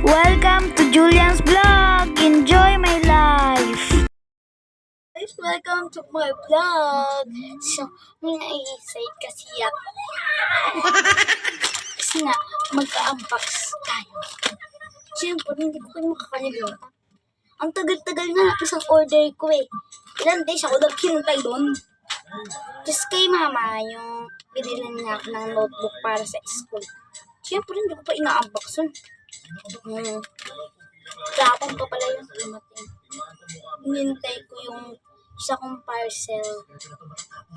Welcome to Julian's vlog. Enjoy my life. Guys, welcome to my vlog. So, may na-excite kasi ako. Kasi nga, magka-unbox tayo. Siyempre, hindi ko kayo makakalimutan. Ang tagal-tagal na isang order ko eh. Ilan days ako naghintay doon. Just kay mama, yung binili niya ako ng notebook para sa school. Siyempre, hindi ko pa ina-unbox yun. Tapon pa pala yung dumating. Hinintay ko yung isa kong parcel.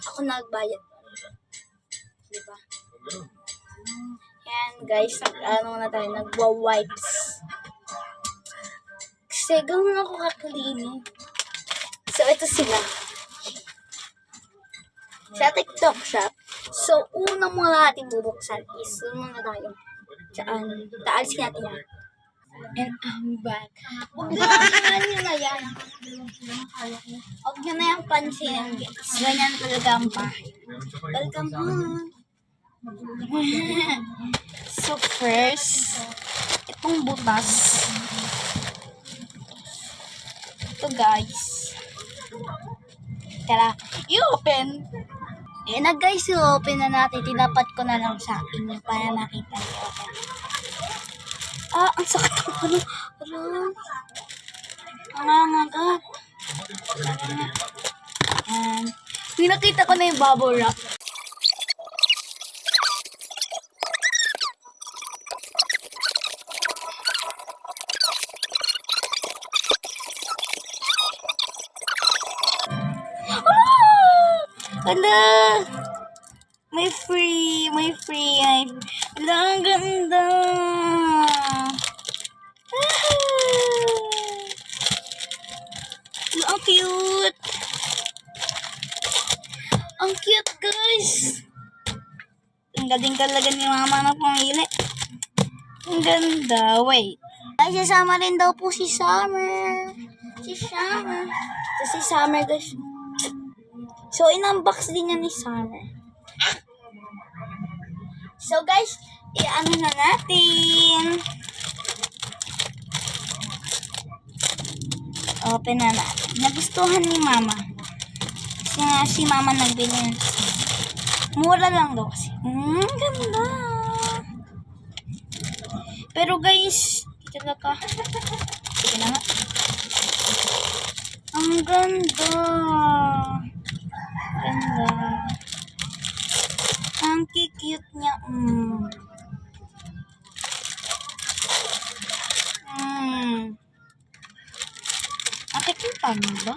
Ako nagbayad. Diba? Yan guys, nagwa-wipes. Kasi gawin ako ka-clean. So, ito sila. Sa TikTok shop. So, una muna natin bubuksan is, muna tayo. Taalisin natin yan. And I'm back. Huwag nyo na yan. Huwag nyo na yung pansinin. Ganyan talaga ang bahay. Welcome home. So first, itong butas. Ito guys. Tara, i-open. Ayan na guys, i-open na natin. Tinapat ko na lang sa akin para nakita nyo. Ang sakit ng ano. Ang nangagat. And, pinakita ko na yung bubble wrap. Hala! May free. Hala, ang ganda. Ang cute. Ang cute, guys. Ang galing talaga ni mama na pamili. Ang ganda. Wait. Ay, sasama rin daw po si Summer. Si Summer, guys. So, in-unbox din niya ni Summer. So, guys, i-ano na natin. Open na natin. Nagustuhan ni mama. Kasi nga si mama nagbili. Mura lang daw kasi. Ganda. Pero guys, ito talaga. Sige na nga. Ang ganda. Ganda. Ang cute niya. Nakikita mo ba?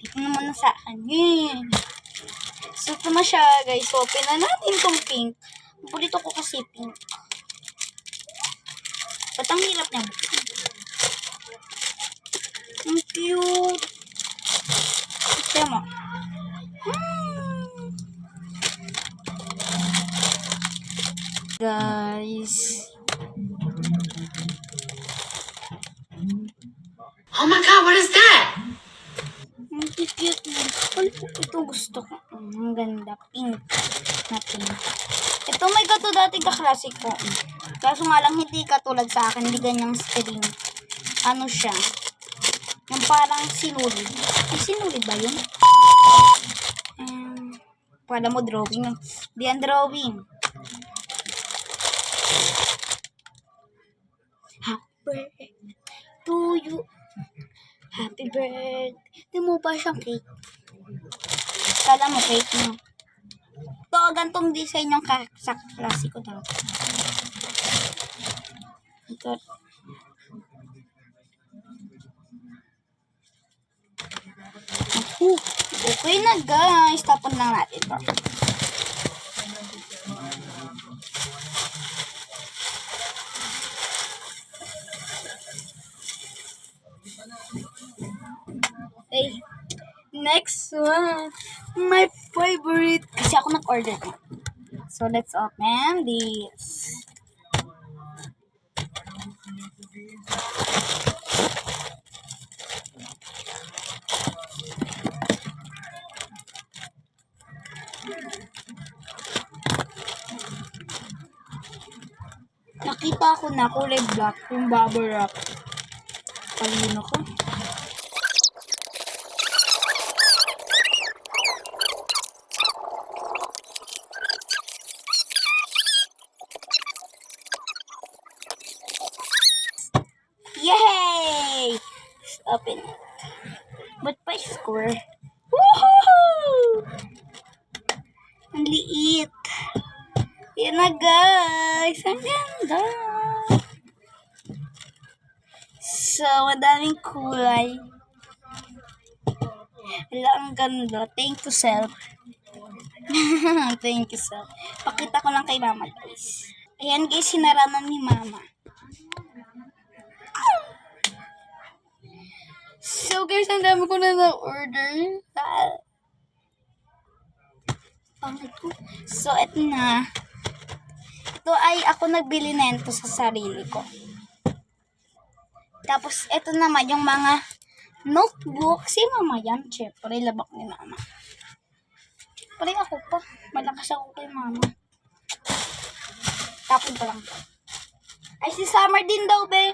Dito naman na sa akin. So, ito na siya, guys. Open na natin itong pink. Pulito ko kasi pink. Ba't ang hirap niya? Ang cute. Ito mo. Guys. Oh my God, what is that? Ang cute na. Ito gusto ko. Ang ganda. Pink na pink. Ito may gato dati kaklase ko. Kaso nga lang hindi katulad sa akin. Hindi ganyang screen. Ano siya? Yung parang sinulid. Ay, sinulid ba yun? Pala mo drawing. Di ang drawing. Happy birthday to you. Happy birthday. Di mo ba siyang cake? Kala mo cake mo. Ito, gantong design yung sa klase ko daw. Ito. Okay na guys. Tapon lang natin ito. Okay. Next one. My favorite. Kasi ako nag-order ko. So, let's open this. Nakita pa ako na kulay black, yung bubble wrap. Talino ko. Yay! Let's open it. Ba't pa square? Woohoo! Ang liit. Yan na guys. Ang ganda. So, madaming kulay. Wala, ang ganda. Thank you, self. Thank you, self. Pakita ko lang kay mama, guys. Ayan, guys, sinaranan ni mama. So, guys, ang dami ko na na-order. Pangit ko. So, eto na. Ito ay ako nagbili na ito sa sarili ko. Tapos, eto naman yung mga notebook. Si mama yan. Siyempre, labak ni mama. Siyempre, ako pa. Malakas ako kay mama. Tapon pa lang. Ay, si Summer din daw, be.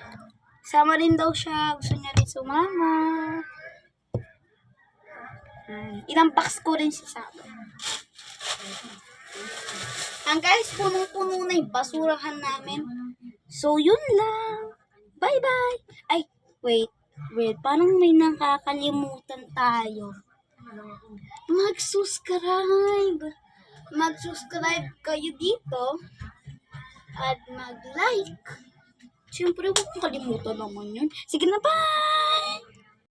Summer din daw siya. Gusto niya rin sumama. Ilang box ko rin si Summer. Ang guys, punong-puno na yung basurahan namin. So, yun lang. Bye-bye. Ay, wait. Parang may nakakalimutan tayo. Mag-subscribe. Mag-subscribe kayo dito. At mag-like. Siyempre, huwag kong kalimutan naman yun. Sige na, bye!